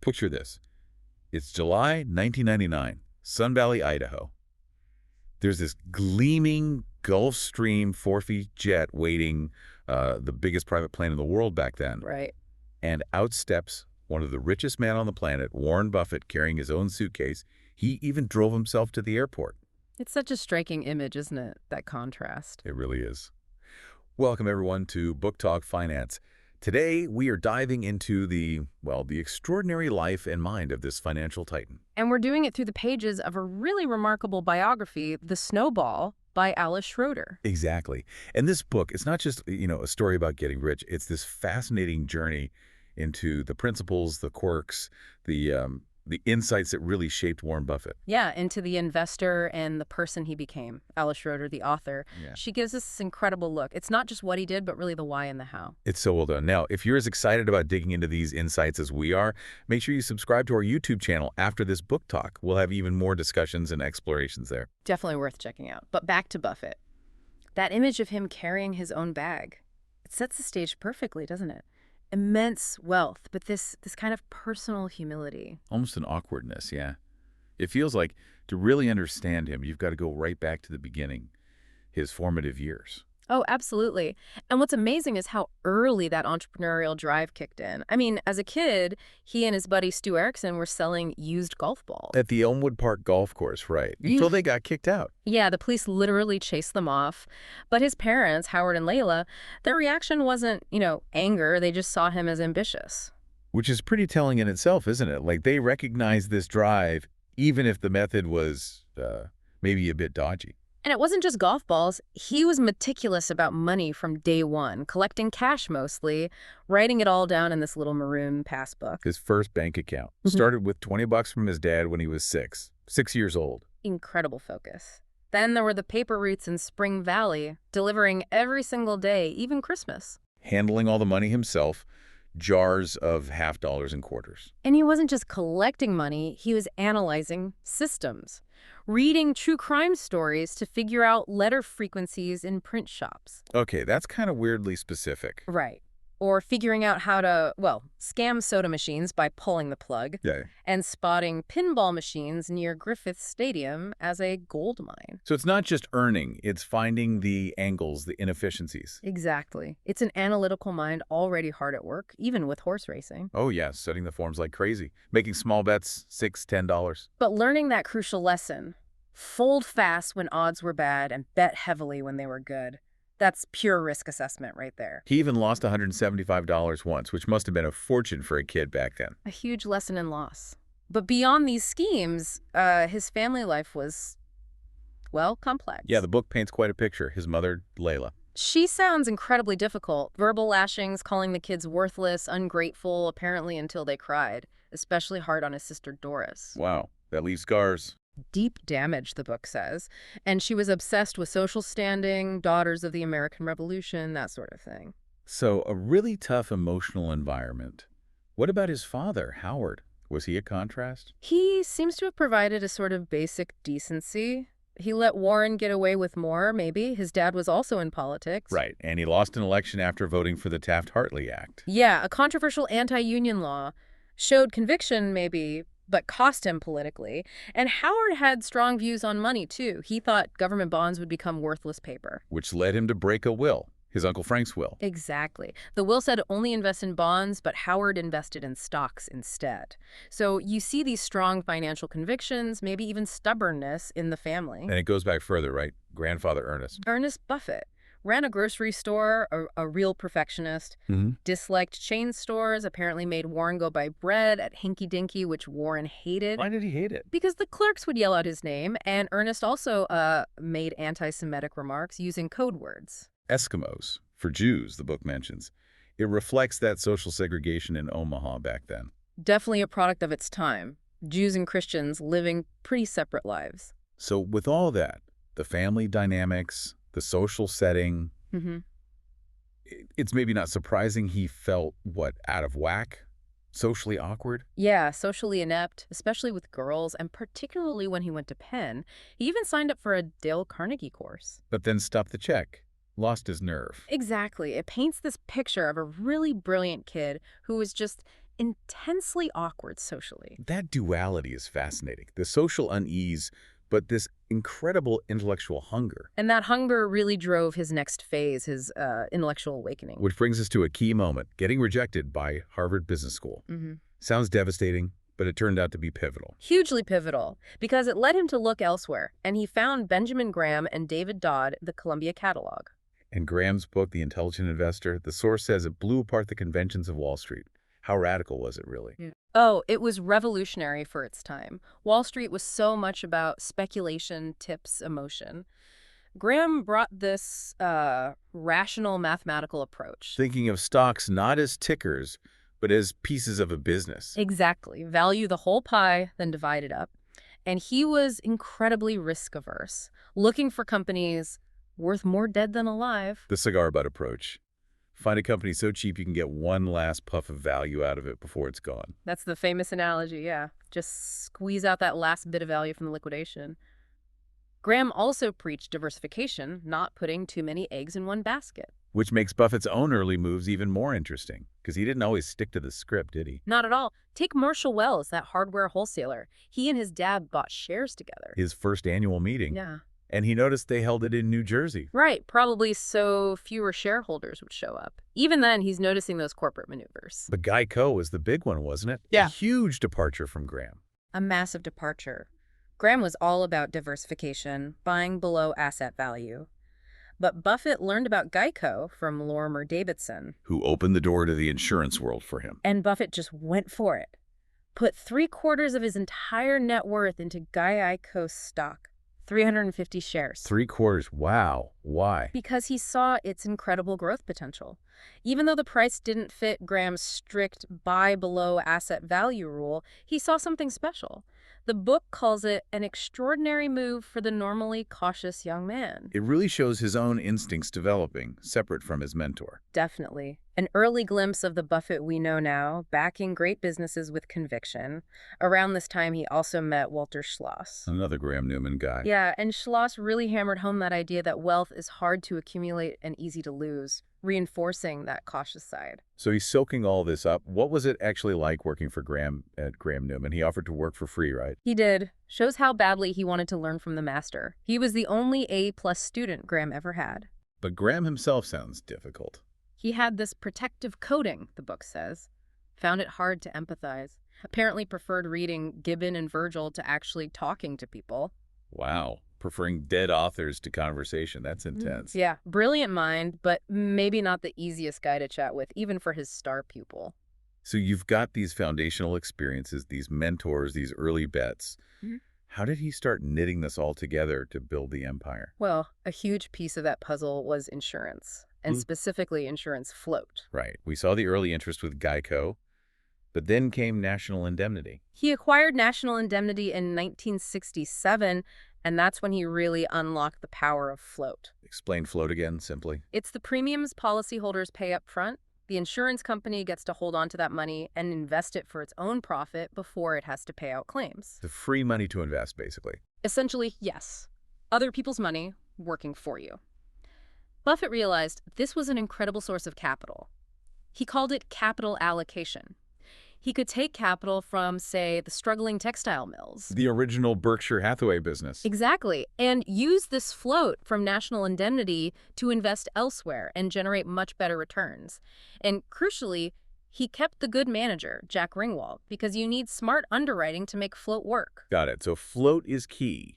Picture this. It's July 1999, Sun Valley, Idaho. There's this gleaming Gulfstream 4-feet jet waiting, the biggest private plane in the world back then. Right. And out steps one of the richest men on the planet, Warren Buffett, carrying his own suitcase. He even drove himself to the airport. It's such a striking image, isn't it? That contrast. It really is. Welcome, everyone, to Book Talk Finance. Today, we are diving into the extraordinary life and mind of this financial titan. And we're doing it through the pages of a really remarkable biography, The Snowball, by Alice Schroeder. Exactly. And this book, it's not just, a story about getting rich. It's this fascinating journey into the principles, the quirks, the insights that really shaped Warren Buffett. Yeah, into the investor and the person he became. Alice Schroeder, the author. Yeah. She gives us this incredible look. It's not just what he did, but really the why and the how. It's so well done. Now, if you're as excited about digging into these insights as we are, make sure you subscribe to our YouTube channel after this book talk. We'll have even more discussions and explorations there. Definitely worth checking out. But back to Buffett. That image of him carrying his own bag, it sets the stage perfectly, doesn't it? Immense wealth, but this kind of personal humility. Almost an awkwardness, yeah. It feels like to really understand him, you've got to go right back to the beginning, his formative years. Oh, absolutely. And what's amazing is how early that entrepreneurial drive kicked in. I mean, as a kid, he and his buddy Stu Erickson were selling used golf balls. At the Elmwood Park golf course, right, until they got kicked out. Yeah, the police literally chased them off. But his parents, Howard and Layla, their reaction wasn't, anger. They just saw him as ambitious. Which is pretty telling in itself, isn't it? Like, they recognized this drive, even if the method was maybe a bit dodgy. And it wasn't just golf balls. He was meticulous about money from day one, collecting cash mostly, writing it all down in this little maroon passbook. His first bank account started with $20 from his dad when he was 6 years old. Incredible focus. Then there were the paper routes in Spring Valley, delivering every single day, even Christmas. Handling all the money himself, jars of half dollars and quarters. And he wasn't just collecting money, he was analyzing systems, reading true crime stories to figure out letter frequencies in print shops. Okay, that's kind of weirdly specific. Right. Or figuring out how to, scam soda machines by pulling the plug. Yeah. And spotting pinball machines near Griffith Stadium as a gold mine. So it's not just earning, it's finding the angles, the inefficiencies. Exactly. It's an analytical mind already hard at work, even with horse racing. Oh yeah, studying the forms like crazy. Making small bets, $6, $10. But learning that crucial lesson, fold fast when odds were bad and bet heavily when they were good. That's pure risk assessment right there. He even lost $175 once, which must have been a fortune for a kid back then. A huge lesson in loss. But beyond these schemes, his family life was, complex. Yeah, the book paints quite a picture. His mother, Layla. She sounds incredibly difficult. Verbal lashings, calling the kids worthless, ungrateful, apparently until they cried. Especially hard on his sister Doris. Wow, that leaves scars. Deep damage, the book says. And she was obsessed with social standing, daughters of the American Revolution, that sort of thing. So a really tough emotional environment. What about his father, Howard? Was he a contrast? He seems to have provided a sort of basic decency. He let Warren get away with more, maybe. His dad was also in politics. Right, and he lost an election after voting for the Taft-Hartley Act. Yeah, a controversial anti-union law. Showed conviction, maybe, but cost him politically. And Howard had strong views on money, too. He thought government bonds would become worthless paper. Which led him to break a will, his Uncle Frank's will. Exactly. The will said only invest in bonds, but Howard invested in stocks instead. So you see these strong financial convictions, maybe even stubbornness in the family. And it goes back further, right? Grandfather Ernest. Ernest Buffett. Ran a grocery store, a real perfectionist, disliked chain stores, apparently made Warren go buy bread at Hinky Dinky, which Warren hated. Why did he hate it? Because the clerks would yell out his name, and Ernest also made anti-Semitic remarks using code words. Eskimos, for Jews, the book mentions. It reflects that social segregation in Omaha back then. Definitely a product of its time. Jews and Christians living pretty separate lives. So with all that, the family dynamics, the social setting, it's maybe not surprising he felt, out of whack? Socially awkward? Yeah, socially inept, especially with girls, and particularly when he went to Penn. He even signed up for a Dale Carnegie course. But then stopped the check. Lost his nerve. Exactly. It paints this picture of a really brilliant kid who was just intensely awkward socially. That duality is fascinating. The social unease, but this incredible intellectual hunger. And that hunger really drove his next phase, his intellectual awakening. Which brings us to a key moment, getting rejected by Harvard Business School. Sounds devastating, but it turned out to be pivotal. Hugely pivotal, because it led him to look elsewhere, and he found Benjamin Graham and David Dodd, the Columbia Catalog. And Graham's book, The Intelligent Investor, the source says it blew apart the conventions of Wall Street. How radical was it, really? Oh, it was revolutionary for its time. Wall Street was so much about speculation, tips, emotion. Graham brought this rational mathematical approach. Thinking of stocks not as tickers, but as pieces of a business. Exactly. Value the whole pie, then divide it up. And he was incredibly risk-averse, looking for companies worth more dead than alive. The cigar butt approach. Find a company so cheap you can get one last puff of value out of it before it's gone. That's the famous analogy, yeah. Just squeeze out that last bit of value from the liquidation. Graham also preached diversification, not putting too many eggs in one basket. Which makes Buffett's own early moves even more interesting, because he didn't always stick to the script, did he? Not at all. Take Marshall Wells, that hardware wholesaler. He and his dad bought shares together. His first annual meeting. Yeah. And he noticed they held it in New Jersey. Right, probably so fewer shareholders would show up. Even then, he's noticing those corporate maneuvers. But Geico was the big one, wasn't it? Yeah. A huge departure from Graham. A massive departure. Graham was all about diversification, buying below asset value. But Buffett learned about Geico from Lorimer Davidson. Who opened the door to the insurance world for him. And Buffett just went for it. Put 3/4 of his entire net worth into Geico stock. 350 shares. 3/4, wow. Why? Because he saw its incredible growth potential. Even though the price didn't fit Graham's strict buy below asset value rule, he saw something special. The book calls it an extraordinary move for the normally cautious young man. It really shows his own instincts developing, separate from his mentor. Definitely. An early glimpse of the Buffett we know now, backing great businesses with conviction. Around this time, he also met Walter Schloss. Another Graham Newman guy. Yeah, and Schloss really hammered home that idea that wealth is hard to accumulate and easy to lose, reinforcing that cautious side. So he's soaking all this up. What was it actually like working for Graham at Graham Newman? He offered to work for free, right? He did. Shows how badly he wanted to learn from the master. He was the only A-plus student Graham ever had. But Graham himself sounds difficult. He had this protective coating, the book says. Found it hard to empathize. Apparently preferred reading Gibbon and Virgil to actually talking to people. Wow. Preferring dead authors to conversation. That's intense. Yeah, brilliant mind, but maybe not the easiest guy to chat with, even for his star pupil. So you've got these foundational experiences, these mentors, these early bets. How did he start knitting this all together to build the empire? Well, a huge piece of that puzzle was insurance, and specifically insurance float. Right. We saw the early interest with Geico, but then came National Indemnity. He acquired National Indemnity in 1967, and that's when he really unlocked the power of float. Explain float again, simply. It's the premiums policyholders pay up front. The insurance company gets to hold on to that money and invest it for its own profit before it has to pay out claims. The free money to invest, basically. Essentially, yes. Other people's money working for you. Buffett realized this was an incredible source of capital. He called it capital allocation. He could take capital from, say, the struggling textile mills. The original Berkshire Hathaway business. Exactly. And use this float from National Indemnity to invest elsewhere and generate much better returns. And crucially, he kept the good manager, Jack Ringwald, because you need smart underwriting to make float work. Got it. So float is key.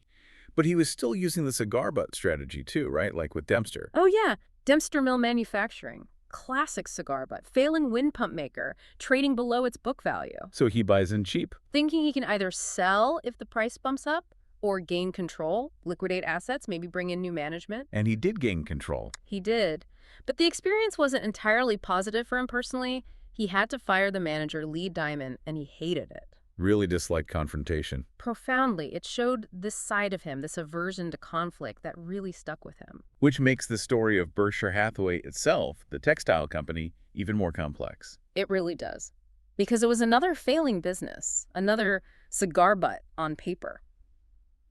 But he was still using the cigar butt strategy too, right? Like with Dempster. Oh yeah, Dempster Mill Manufacturing. Classic cigar butt, failing wind pump maker, trading below its book value. So he buys in cheap. Thinking he can either sell if the price bumps up or gain control, liquidate assets, maybe bring in new management. And he did gain control. He did. But the experience wasn't entirely positive for him personally. He had to fire the manager, Lee Diamond, and he hated it. Really disliked confrontation. Profoundly. It showed this side of him, this aversion to conflict that really stuck with him. Which makes the story of Berkshire Hathaway itself, the textile company, even more complex. It really does. Because it was another failing business, another cigar butt on paper.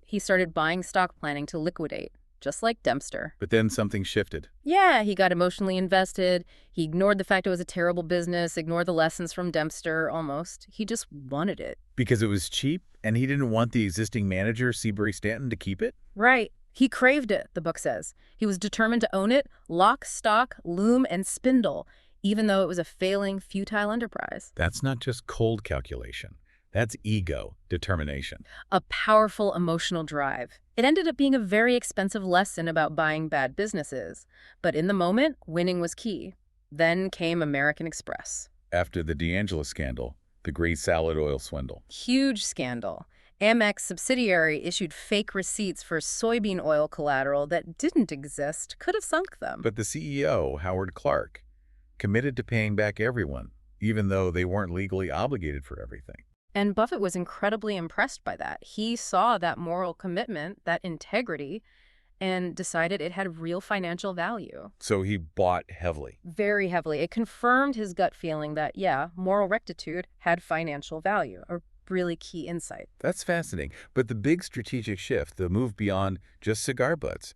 He started buying stock planning to liquidate. just like Dempster. But then something shifted. Yeah, he got emotionally invested. He ignored the fact it was a terrible business, ignored the lessons from Dempster almost. He just wanted it. Because it was cheap, and he didn't want the existing manager, Seabury Stanton, to keep it? Right. He craved it, the book says. He was determined to own it, lock, stock, loom, and spindle, even though it was a failing, futile enterprise. That's not just cold calculation. That's ego, determination. A powerful emotional drive. It ended up being a very expensive lesson about buying bad businesses. But in the moment, winning was key. Then came American Express. After the D'Angelo scandal, the great salad oil swindle. Huge scandal. Amex subsidiary issued fake receipts for soybean oil collateral that didn't exist, could have sunk them. But the CEO, Howard Clark, committed to paying back everyone, even though they weren't legally obligated for everything. And Buffett was incredibly impressed by that. He saw that moral commitment, that integrity, and decided it had real financial value. So he bought heavily. Very heavily. It confirmed his gut feeling that, yeah, moral rectitude had financial value, a really key insight. That's fascinating. But the big strategic shift, the move beyond just cigar butts,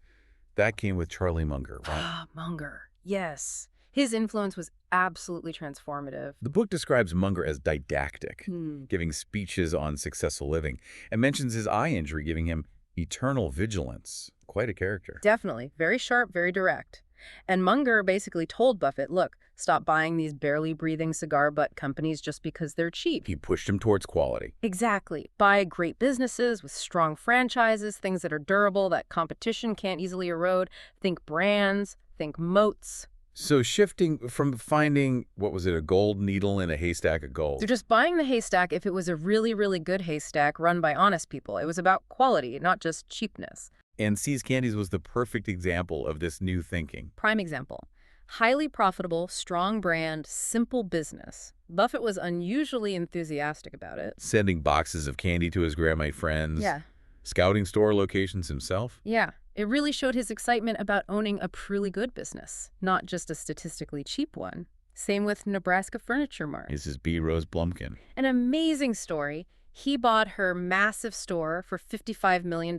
that came with Charlie Munger, right? Ah, Munger. Yes. His influence was absolutely transformative. The book describes Munger as didactic, Hmm. giving speeches on successful living, and mentions his eye injury giving him eternal vigilance. Quite a character. Definitely. Very sharp, very direct. And Munger basically told Buffett, look, stop buying these barely breathing cigar butt companies just because they're cheap. He pushed him towards quality. Exactly. Buy great businesses with strong franchises, things that are durable, that competition can't easily erode. Think brands, think moats. So shifting from finding, what was it, a gold needle in a haystack of gold. So just buying the haystack if it was a really, really good haystack run by honest people. It was about quality, not just cheapness. And See's Candies was the perfect example of this new thinking. Prime example. Highly profitable, strong brand, simple business. Buffett was unusually enthusiastic about it. Sending boxes of candy to his grandmate friends. Yeah. Scouting store locations himself. Yeah. It really showed his excitement about owning a truly good business, not just a statistically cheap one. Same with Nebraska Furniture Mart. This is B. Rose Blumkin. An amazing story. He bought her massive store for $55 million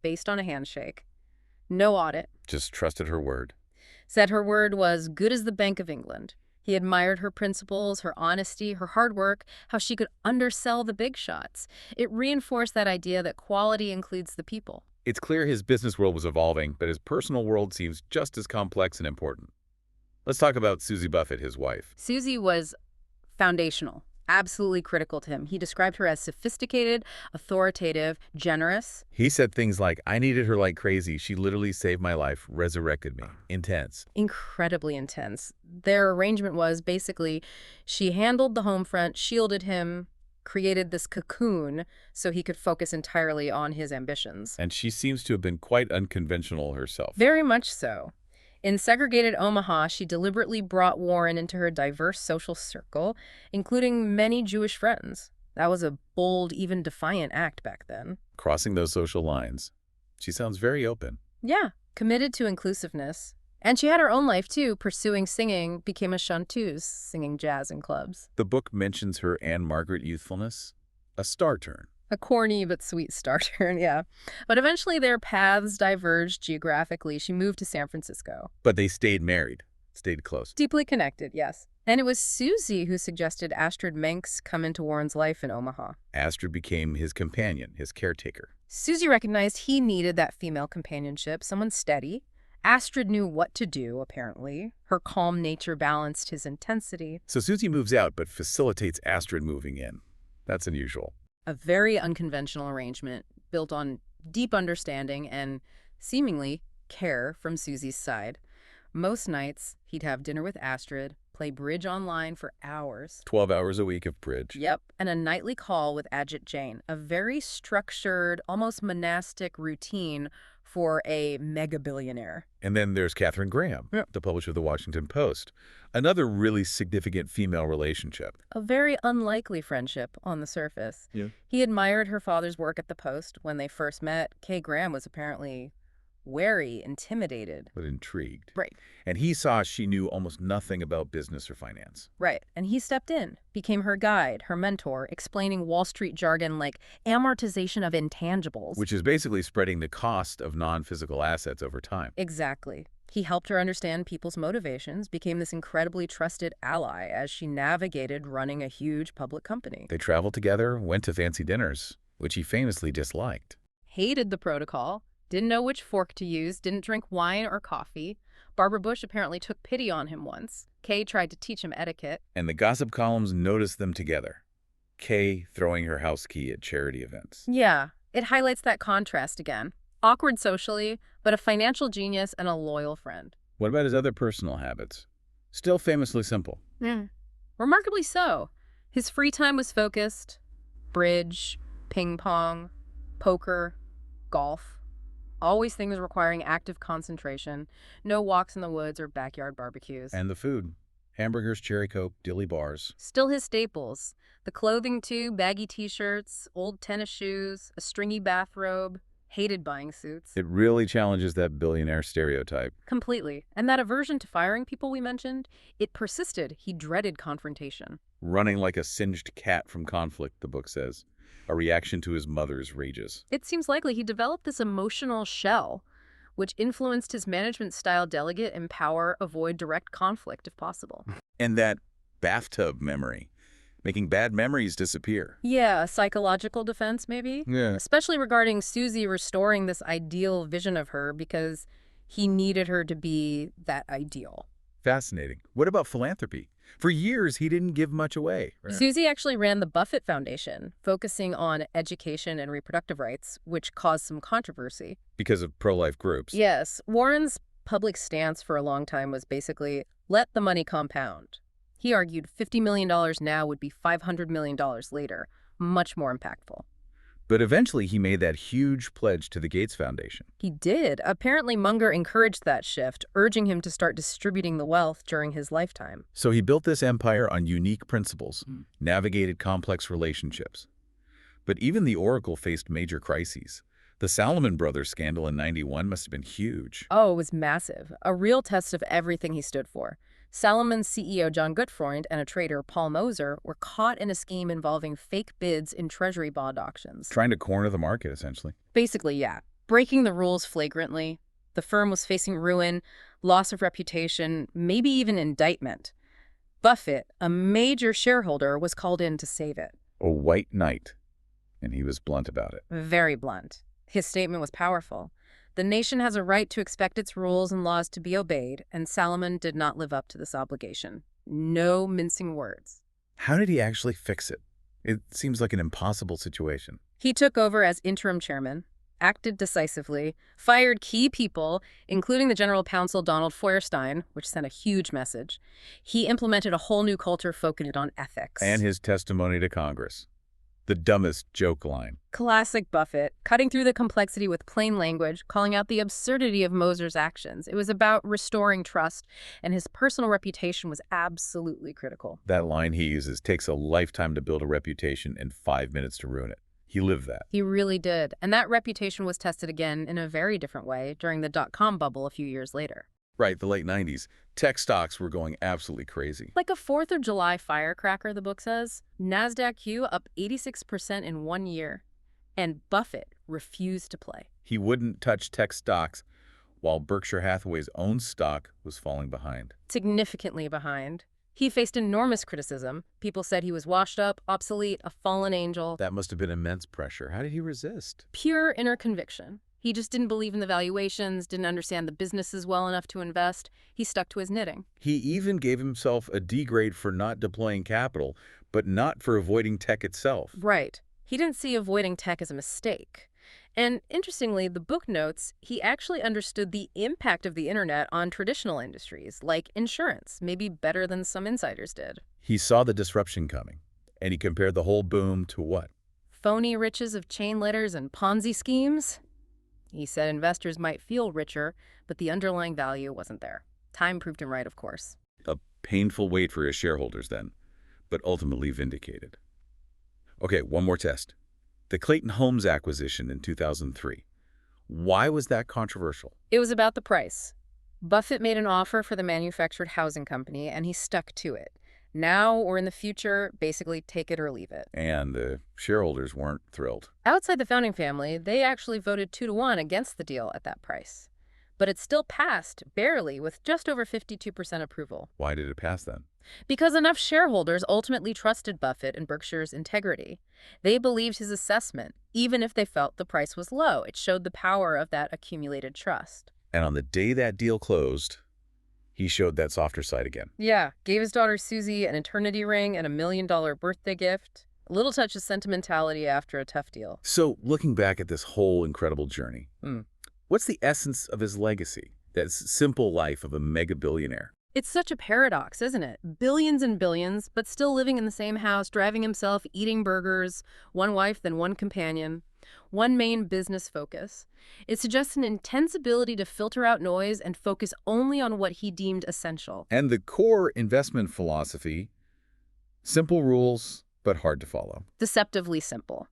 based on a handshake. No audit. Just trusted her word. Said her word was good as the Bank of England. He admired her principles, her honesty, her hard work, how she could undersell the big shots. It reinforced that idea that quality includes the people. It's clear his business world was evolving, but his personal world seems just as complex and important. Let's talk about Susie Buffett, his wife. Susie was foundational, absolutely critical to him. He described her as sophisticated, authoritative, generous. He said things like, I needed her like crazy. She literally saved my life, resurrected me. Intense. Incredibly intense. Their arrangement was basically she handled the home front, shielded him, created this cocoon so he could focus entirely on his ambitions. And she seems to have been quite unconventional herself. Very much so. In segregated Omaha, she deliberately brought Warren into her diverse social circle, including many Jewish friends. That was a bold, even defiant act back then. Crossing those social lines. She sounds very open. Yeah, committed to inclusiveness. And she had her own life, too, pursuing singing, became a chanteuse, singing jazz in clubs. The book mentions her Anne Margaret youthfulness. A star turn. A corny but sweet star turn, yeah. But eventually their paths diverged geographically. She moved to San Francisco. But they stayed married. Stayed close. Deeply connected, yes. And it was Susie who suggested Astrid Menks come into Warren's life in Omaha. Astrid became his companion, his caretaker. Susie recognized he needed that female companionship, someone steady. Astrid knew what to do, apparently. Her calm nature balanced his intensity. So Susie moves out, but facilitates Astrid moving in. That's unusual. A very unconventional arrangement built on deep understanding and, seemingly, care from Susie's side. Most nights, he'd have dinner with Astrid, play bridge online for hours. 12 hours a week of bridge. Yep, and a nightly call with Ajit Jain, a very structured, almost monastic routine for a mega-billionaire. And then there's Katharine Graham, the publisher of the Washington Post. Another really significant female relationship. A very unlikely friendship on the surface. Yeah. He admired her father's work at the Post. When they first met, Kay Graham was apparently wary, intimidated. But intrigued. Right. And he saw she knew almost nothing about business or finance. Right. And he stepped in, became her guide, her mentor, explaining Wall Street jargon like amortization of intangibles. Which is basically spreading the cost of non-physical assets over time. Exactly. He helped her understand people's motivations, became this incredibly trusted ally as she navigated running a huge public company. They traveled together, went to fancy dinners, which he famously disliked. Hated the protocol, didn't know which fork to use, didn't drink wine or coffee. Barbara Bush apparently took pity on him once. Kay tried to teach him etiquette. And the gossip columns noticed them together. Kay throwing her house key at charity events. Yeah, it highlights that contrast again. Awkward socially, but a financial genius and a loyal friend. What about his other personal habits? Still famously simple. Remarkably so. His free time was focused. Bridge, ping pong, poker, golf. Always things requiring active concentration. No walks in the woods or backyard barbecues. And the food. Hamburgers, cherry coke, dilly bars. Still his staples. The clothing too, baggy t-shirts, old tennis shoes, a stringy bathrobe. Hated buying suits. It really challenges that billionaire stereotype. Completely. And that aversion to firing people we mentioned, it persisted. He dreaded confrontation. Running like a singed cat from conflict, the book says. A reaction to his mother's rages. It seems likely he developed this emotional shell, which influenced his management style: delegate, empower, avoid direct conflict if possible. And that bathtub memory. Making bad memories disappear. Yeah, a psychological defense maybe? Yeah. Especially regarding Susie restoring this ideal vision of her because he needed her to be that ideal. Fascinating. What about philanthropy? For years, he didn't give much away. Right? Susie actually ran the Buffett Foundation, focusing on education and reproductive rights, which caused some controversy. Because of pro-life groups. Yes, Warren's public stance for a long time was basically, let the money compound. He argued $50 million now would be $500 million later, much more impactful. But eventually he made that huge pledge to the Gates Foundation. He did. Apparently Munger encouraged that shift, urging him to start distributing the wealth during his lifetime. So he built this empire on unique principles, navigated complex relationships. But even the Oracle faced major crises. The Salomon Brothers scandal in '91 must have been huge. Oh, it was massive. A real test of everything he stood for. Salomon's CEO John Gutfreund and a trader, Paul Moser, were caught in a scheme involving fake bids in treasury bond auctions. Trying to corner the market, essentially. Basically, yeah. Breaking the rules flagrantly. The firm was facing ruin, loss of reputation, maybe even indictment. Buffett, a major shareholder, was called in to save it. A white knight. And he was blunt about it. Very blunt. His statement was powerful. The nation has a right to expect its rules and laws to be obeyed, and Salomon did not live up to this obligation. No mincing words. How did he actually fix it? It seems like an impossible situation. He took over as interim chairman, acted decisively, fired key people, including the general counsel Donald Feuerstein, which sent a huge message. He implemented a whole new culture focused on ethics. And his testimony to Congress. The dumbest joke line. Classic Buffett, cutting through the complexity with plain language, calling out the absurdity of Moser's actions. It was about restoring trust, and his personal reputation was absolutely critical. That line he uses takes a lifetime to build a reputation and 5 minutes to ruin it. He lived that. He really did, and that reputation was tested again in a very different way during the dot-com bubble a few years later. Right, the late 90s. Tech stocks were going absolutely crazy. Like a 4th of July firecracker, the book says. NASDAQ up 86% in 1 year. And Buffett refused to play. He wouldn't touch tech stocks while Berkshire Hathaway's own stock was falling behind. Significantly behind. He faced enormous criticism. People said he was washed up, obsolete, a fallen angel. That must have been immense pressure. How did he resist? Pure inner conviction. He just didn't believe in the valuations, didn't understand the businesses well enough to invest. He stuck to his knitting. He even gave himself a D grade for not deploying capital, but not for avoiding tech itself. Right. He didn't see avoiding tech as a mistake. And interestingly, the book notes he actually understood the impact of the internet on traditional industries, like insurance, maybe better than some insiders did. He saw the disruption coming, and he compared the whole boom to what? Phony riches of chain letters and Ponzi schemes? He said investors might feel richer, but the underlying value wasn't there. Time proved him right, of course. A painful wait for his shareholders then, but ultimately vindicated. Okay, one more test. The Clayton Homes acquisition in 2003. Why was that controversial? It was about the price. Buffett made an offer for the manufactured housing company, and he stuck to it. Now or in the future, basically take it or leave it. And the shareholders weren't thrilled. Outside the founding family, they actually voted 2-1 against the deal at that price. But it still passed, barely, with just over 52% approval. Why did it pass then? Because enough shareholders ultimately trusted Buffett and Berkshire's integrity. They believed his assessment, even if they felt the price was low. It showed the power of that accumulated trust. And on the day that deal closed, he showed that softer side again. Yeah, gave his daughter Susie an eternity ring and a $1 million birthday gift. A little touch of sentimentality after a tough deal. So, looking back at this whole incredible journey, what's the essence of his legacy? That simple life of a mega billionaire. It's such a paradox, isn't it? Billions and billions, but still living in the same house, driving himself, eating burgers, one wife, then one companion, one main business focus. It suggests an intense ability to filter out noise and focus only on what he deemed essential. And the core investment philosophy, simple rules, but hard to follow. Deceptively simple.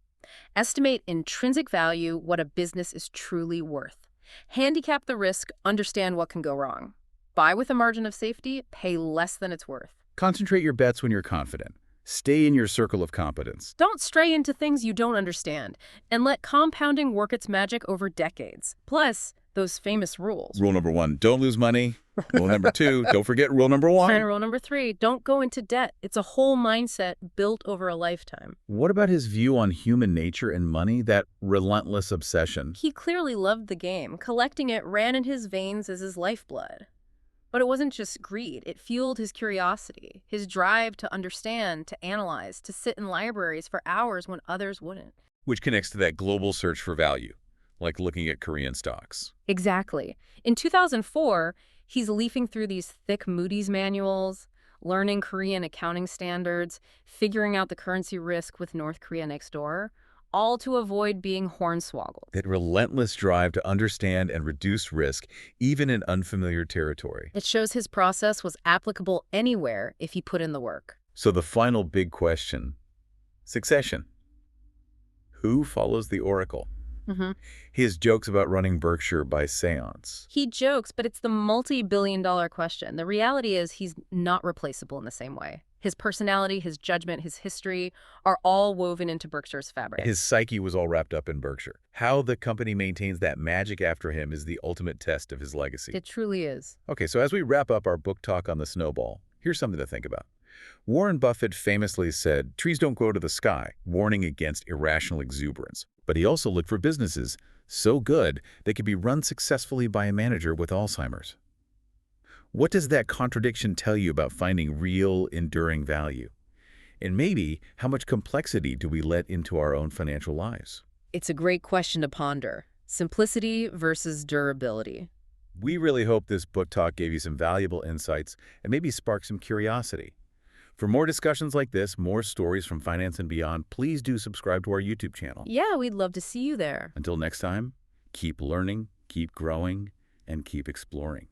Estimate intrinsic value, what a business is truly worth. Handicap the risk, understand what can go wrong. Buy with a margin of safety, pay less than it's worth. Concentrate your bets when you're confident. Stay in your circle of competence. Don't stray into things you don't understand, and let compounding work its magic over decades. Plus, those famous rules. Rule number 1, don't lose money. Rule number 2, don't forget rule number 1. And rule number 3, don't go into debt. It's a whole mindset built over a lifetime. What about his view on human nature and money, that relentless obsession? He clearly loved the game. Collecting it ran in his veins as his lifeblood. But it wasn't just greed. It fueled his curiosity, his drive to understand, to analyze, to sit in libraries for hours when others wouldn't. Which connects to that global search for value, like looking at Korean stocks. Exactly. In 2004, he's leafing through these thick Moody's manuals, learning Korean accounting standards, figuring out the currency risk with North Korea next door, all to avoid being hornswoggled. That relentless drive to understand and reduce risk, even in unfamiliar territory. It shows his process was applicable anywhere if he put in the work. So the final big question, succession. Who follows the oracle? His jokes about running Berkshire by seance. He jokes, but it's the multi-billion-dollar question. The reality is he's not replaceable in the same way. His personality, his judgment, his history are all woven into Berkshire's fabric. His psyche was all wrapped up in Berkshire. How the company maintains that magic after him is the ultimate test of his legacy. It truly is. Okay, so as we wrap up our book talk on the Snowball, here's something to think about. Warren Buffett famously said, "Trees don't grow to the sky," warning against irrational exuberance. But he also looked for businesses so good they could be run successfully by a manager with Alzheimer's. What does that contradiction tell you about finding real, enduring value? And maybe, how much complexity do we let into our own financial lives? It's a great question to ponder. Simplicity versus durability. We really hope this book talk gave you some valuable insights and maybe sparked some curiosity. For more discussions like this, more stories from finance and beyond, please do subscribe to our YouTube channel. Yeah, we'd love to see you there. Until next time, keep learning, keep growing, and keep exploring.